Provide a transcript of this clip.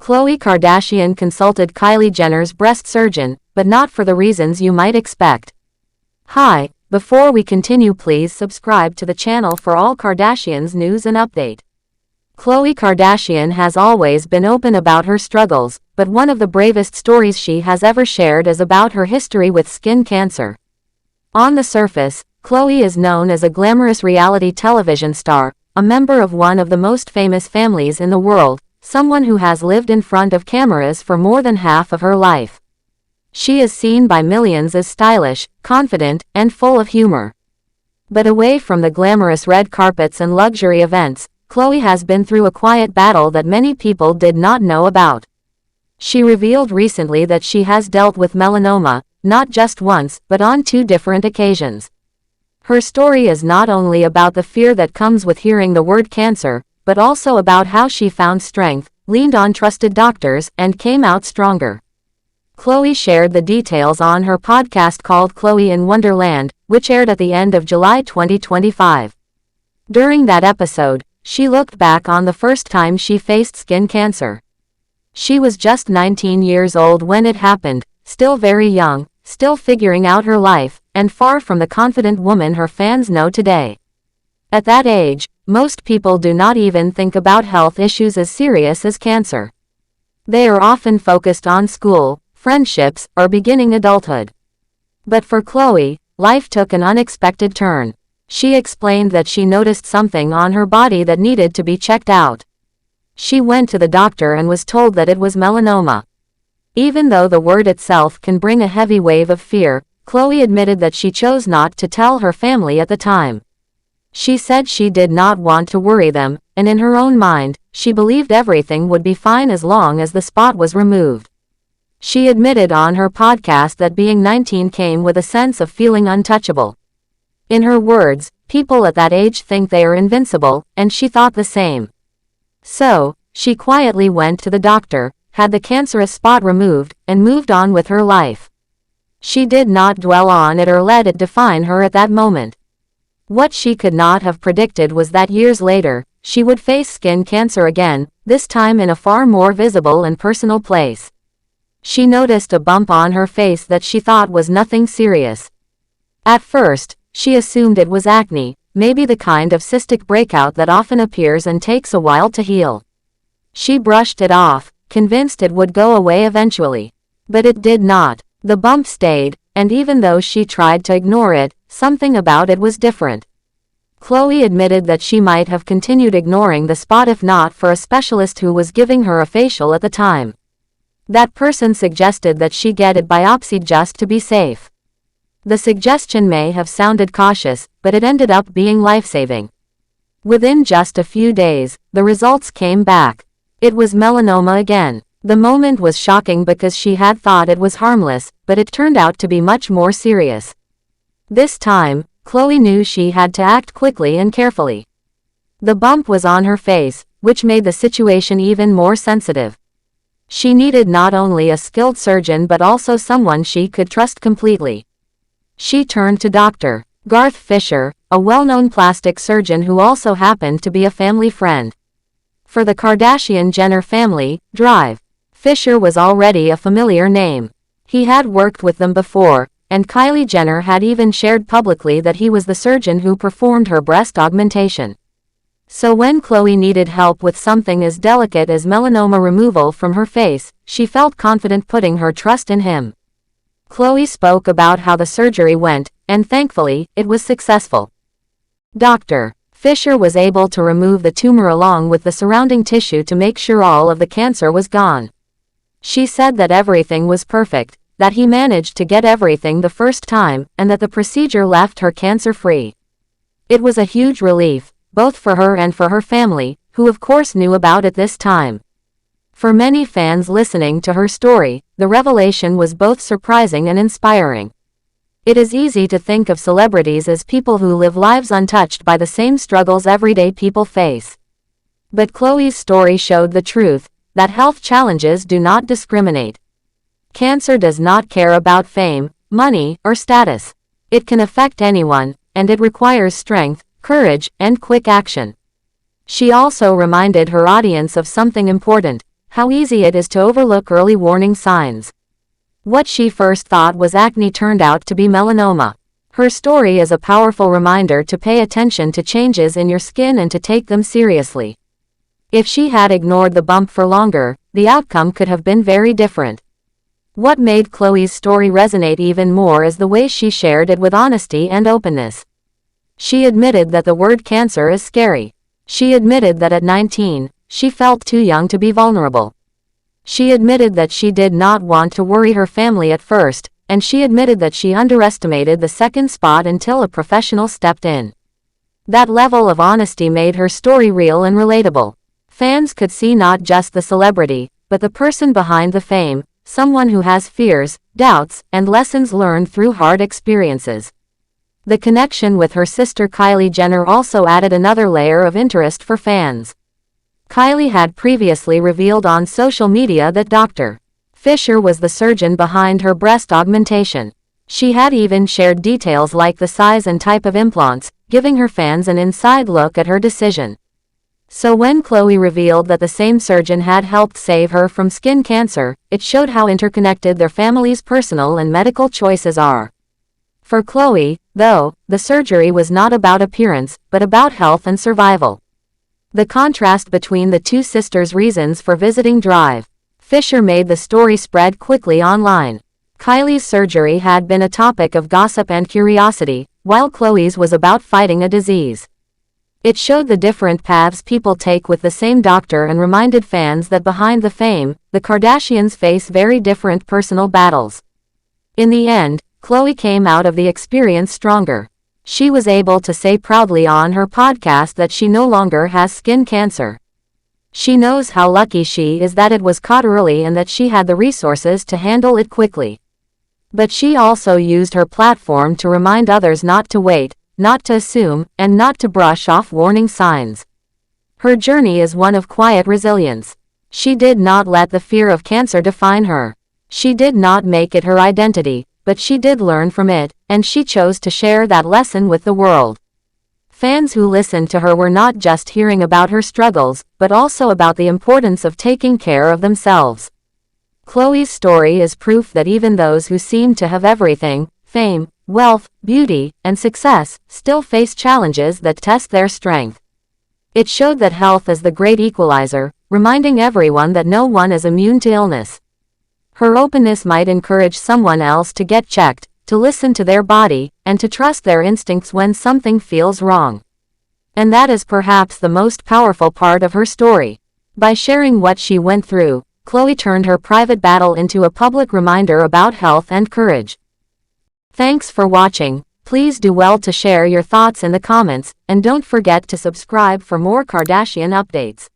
Khloe Kardashian consulted Kylie Jenner's breast surgeon, but not for the reasons you might expect. Hi, before we continue, please subscribe to the channel for all Kardashians news and update. Khloe Kardashian has always been open about her struggles, but one of the bravest stories she has ever shared is about her history with skin cancer. On the surface, Khloe is known as a glamorous reality television star, a member of one of the most famous families in the world, someone who has lived in front of cameras for more than half of her life. She is seen by millions as stylish, confident, and full of humor. But away from the glamorous red carpets and luxury events, Khloe has been through a quiet battle that many people did not know about. She revealed recently that she has dealt with melanoma, not just once, but on 2 different occasions. Her story is not only about the fear that comes with hearing the word cancer, but also about how she found strength, leaned on trusted doctors, and came out stronger. Khloe shared the details on her podcast called Khloe in Wonderland, which aired at the end of July 2025. During that episode, she looked back on the first time she faced skin cancer. She was just 19 years old when it happened, still very young, still figuring out her life, and far from the confident woman her fans know today. At that age, most people do not even think about health issues as serious as cancer. They are often focused on school, friendships, or beginning adulthood. But for Khloe, life took an unexpected turn. She explained that she noticed something on her body that needed to be checked out. She went to the doctor and was told that it was melanoma. Even though the word itself can bring a heavy wave of fear, Khloe admitted that she chose not to tell her family at the time. She said she did not want to worry them, and in her own mind, she believed everything would be fine as long as the spot was removed. She admitted on her podcast that being 19 came with a sense of feeling untouchable. In her words, people at that age think they are invincible, and she thought the same. So, she quietly went to the doctor, had the cancerous spot removed, and moved on with her life. She did not dwell on it or let it define her at that moment. What she could not have predicted was that years later, she would face skin cancer again, this time in a far more visible and personal place. She noticed a bump on her face that she thought was nothing serious. At first, she assumed it was acne, maybe the kind of cystic breakout that often appears and takes a while to heal. She brushed it off, convinced it would go away eventually. But it did not. The bump stayed, and even though she tried to ignore it, something about it was different. Khloe admitted that she might have continued ignoring the spot if not for a specialist who was giving her a facial at the time. That person suggested that she get it biopsied just to be safe. The suggestion may have sounded cautious, but it ended up being life-saving. Within just a few days, the results came back. It was melanoma again. The moment was shocking because she had thought it was harmless, but it turned out to be much more serious. This time, Khloe knew she had to act quickly and carefully. The bump was on her face, which made the situation even more sensitive. She needed not only a skilled surgeon but also someone she could trust completely. She turned to Dr. Garth Fisher, a well-known plastic surgeon who also happened to be a family friend. For the Kardashian-Jenner family, Drive. Fisher was already a familiar name. He had worked with them before, and Kylie Jenner had even shared publicly that he was the surgeon who performed her breast augmentation. So when Khloe needed help with something as delicate as melanoma removal from her face, she felt confident putting her trust in him. Khloe spoke about how the surgery went, and thankfully, it was successful. Dr. Fisher was able to remove the tumor along with the surrounding tissue to make sure all of the cancer was gone. She said that everything was perfect, that he managed to get everything the first time, and that the procedure left her cancer-free. It was a huge relief, both for her and for her family, who of course knew about it this time. For many fans listening to her story, the revelation was both surprising and inspiring. It is easy to think of celebrities as people who live lives untouched by the same struggles everyday people face. But Khloe's story showed the truth, that health challenges do not discriminate. Cancer does not care about fame, money, or status. It can affect anyone, and it requires strength, courage, and quick action. She also reminded her audience of something important. how easy it is to overlook early warning signs. What she first thought was acne turned out to be melanoma. Her story is a powerful reminder to pay attention to changes in your skin and to take them seriously. If she had ignored the bump for longer, the outcome could have been very different. What made Khloé's story resonate even more is the way she shared it with honesty and openness. She admitted that the word cancer is scary. She admitted that at 19, she felt too young to be vulnerable. She admitted that she did not want to worry her family at first, and she admitted that she underestimated the second spot until a professional stepped in. That level of honesty made her story real and relatable. Fans could see not just the celebrity, but the person behind the fame, someone who has fears, doubts, and lessons learned through hard experiences. The connection with her sister Kylie Jenner also added another layer of interest for fans. Kylie had previously revealed on social media that Dr. Fisher was the surgeon behind her breast augmentation. She had even shared details like the size and type of implants, giving her fans an inside look at her decision. So when Khloé revealed that the same surgeon had helped save her from skin cancer, it showed how interconnected their family's personal and medical choices are. For Khloé, though, the surgery was not about appearance, but about health and survival. The contrast between the two sisters' reasons for visiting Drive Fisher made the story spread quickly online. Kylie's surgery had been a topic of gossip and curiosity, while Khloé's was about fighting a disease. It showed the different paths people take with the same doctor and reminded fans that behind the fame, the Kardashians face very different personal battles. In the end, Khloé came out of the experience stronger. She was able to say proudly on her podcast that she no longer has skin cancer. She knows how lucky she is that it was caught early and that she had the resources to handle it quickly. But she also used her platform to remind others not to wait, not to assume, and not to brush off warning signs. Her journey is one of quiet resilience. She did not let the fear of cancer define her. She did not make it her identity, but she did learn from it, and she chose to share that lesson with the world. Fans who listened to her were not just hearing about her struggles, but also about the importance of taking care of themselves. Khloé's story is proof that even those who seem to have everything, fame, wealth, beauty, and success, still face challenges that test their strength. It showed that health is the great equalizer, reminding everyone that no one is immune to illness. Her openness might encourage someone else to get checked, to listen to their body, and to trust their instincts when something feels wrong. And that is perhaps the most powerful part of her story. By sharing what she went through, Khloé turned her private battle into a public reminder about health and courage. Thanks for watching. Please do well to share your thoughts in the comments, and don't forget to subscribe for more Kardashian updates.